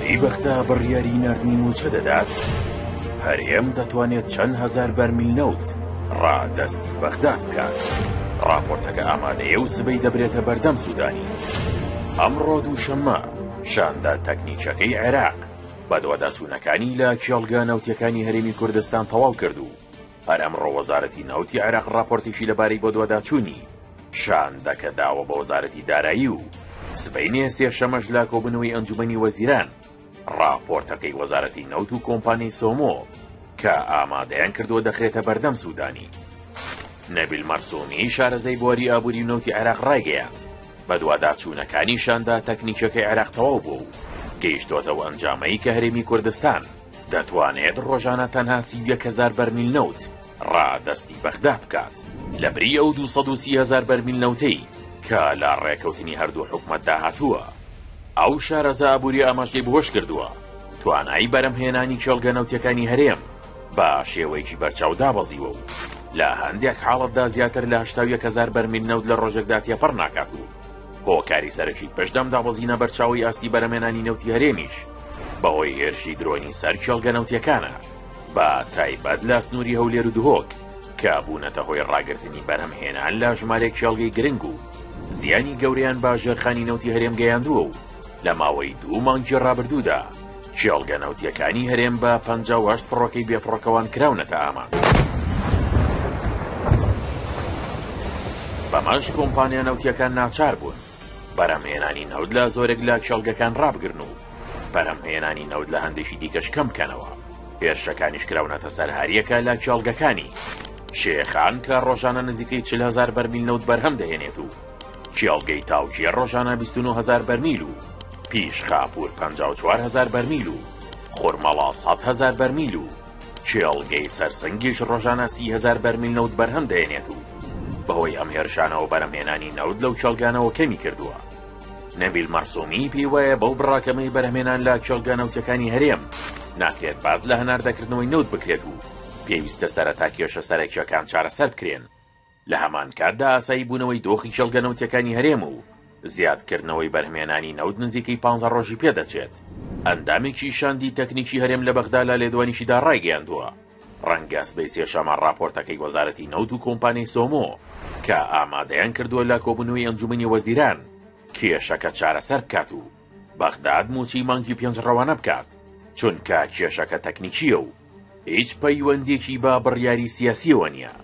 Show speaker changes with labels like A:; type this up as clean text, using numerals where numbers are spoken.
A: چی بەختە بڕیاری ناردنی موچە دەدات؟ هەرێم دەتوانێت چەند هەزار بەرمیل نەوت ڕادەستی بەغداد بکات. راپۆرتەکە ئامادەیە و سبەی دەبرێتە بەردەم سوودانی. ئەمڕۆ دووشەممە شاندا تەکنیکەکەی عێراق بە دووەداچوونەکانی لە کێڵگە نەوتیەکانی هەرێمی کوردستان تەواو کرد و هەر ئەمڕۆ وەزارەتی نەوتی عێراق راپۆرتێکی لەبارەی بۆ دووەداچوونی شاندا کە داوە بە وەزارەتی دارایی و سبەینێ سێشەمەش لە کۆبوونەوەی ئەنجومەنی وەزیران راپۆرتەکەی وەزارەتی نەوت و کۆمپانیای سۆمۆ کە ئامادەیان کردووە دەخرێتە بەردەم سوودانی. نەبیل مەرسومی شارەزەی بۆری ئابووری و نەوتی عێراق ڕایگەیاند بە دوواداچوونەکانی شاندا تەکنیکەکەی عێراق تەواو بوو و گەیشتۆتەوە ئەنجامەی کە هەرێمی کوردستان دەتوانێت ڕۆژانە تەنها 100,000 بەرمیل نەوت ڕادەستی بەغداد بکات لە بری ئەو 230,000 بەرمیل نەوتەی کە لە ڕێکەوتنی هەردوو حکومەتدا هاتووە. ئەو شارەزە ئابووری ئاماژەی بەهۆش کردووە توانایی بەرەمهێنانی کێڵگە نەوتیەکانی هەرێم بە شێوەیەکی بەرچاو دابەزیوە و لە هەندێک حاڵەتدا زیاتر لە 81,000 بەرمیل نەوت لە ڕۆژێکدا تێپەڕ ناکات و هۆکاری سەرەکی پشدەم دابەزینە بەرچاوی ئاستی بەرەمهێنانی نەوتی هەرێمیش بەهۆی هێرشی درۆنی سەر کێڵگە نەوتیەکانە بە تایبەت لە سنووری هەولێر و دهۆک کە بوونەتە هۆی ڕاگررتنی بەرهەمهێنان لە ژمارەیەک کێڵگەی گرنگ و زیانی گەورەیان بە ژێرخانی نەوتی هەرێم گەیاندووە و لە ماوەی 2 مانگی ڕابردوودا کێڵگە نەوتیەکانی هەرێم بە 58 فڕۆکەی بێفڕۆکەوان کراونەتە ئامان. بەمەش کۆمپانیا نەوتیەکان ناچار بوون بەرەمهێنانی نەوت لە زۆرێک لە کێڵگەکان ڕابگرن و بەرەمهێنانی نەوت لە هەندێکی دیکەش کەم بکەنەوە. هێرشەکانیش کراونەتە سەر هەریەکە لە کێڵگەکانی شێخان کە ڕۆژانە نزیکەی 40,000 بەرمیل نەوت بەرهەم دەهێنێت و کێڵگەی تاوکیە ڕۆژانە 29,000 بەرمیل و پیش خاپور 54,000 بەرمیل و خورمەڵا 100,000 بەرمیل و کێڵگەی سەرسنگیش ڕۆژانە 30,000 بەرمیل نەوت بەرهەم دەهێنێت و بەهۆی ئەم هێرشانەوە بەرەمهێنانی نەوت لەو کێڵگانەوە کەمی کردووە. نەبیل مەرسومی پێی وایە بەو بڕاکەمەی بەرهەمهێنان لە کێڵگە نەوتیەکانی هەرێم ناکرێت باز لە هەناردەکردنەوەی نەوت بکرێت و پێویستە سەرەتا کێشە سەرەکیەکان چارەسەر بکرێن. لە هەمان کاتدا ئاسایی بوونەوەی دۆخی کێڵگە نەوتیەکانی هەرێم و زیادکردنەوەی بەرهەمهێنانی نەوت نزیکەی 15 ڕۆژی پێدەچێت. ئەندامێکی شاندی تەکنیکی هەرێم لە بەغدا لە لێدوانیشیدا ڕایگەیاندووە. ڕەنگە سبەی سێشەمە راپۆرتەکەی وەزارەتی نەوت و کۆمپانیای سۆمۆ کە ئامادەیان کردووە لە کۆبوونەوەی ئەنجومەنی وەزیران کێشەکە چارەسەر بکات و بەغداد موچی مانگی 5 ڕەوانە بکات چونکە کێشەکە تەکنیکیە و هیچ پەیوەندێکی بە بڕیاری سیاسیەوە نییە.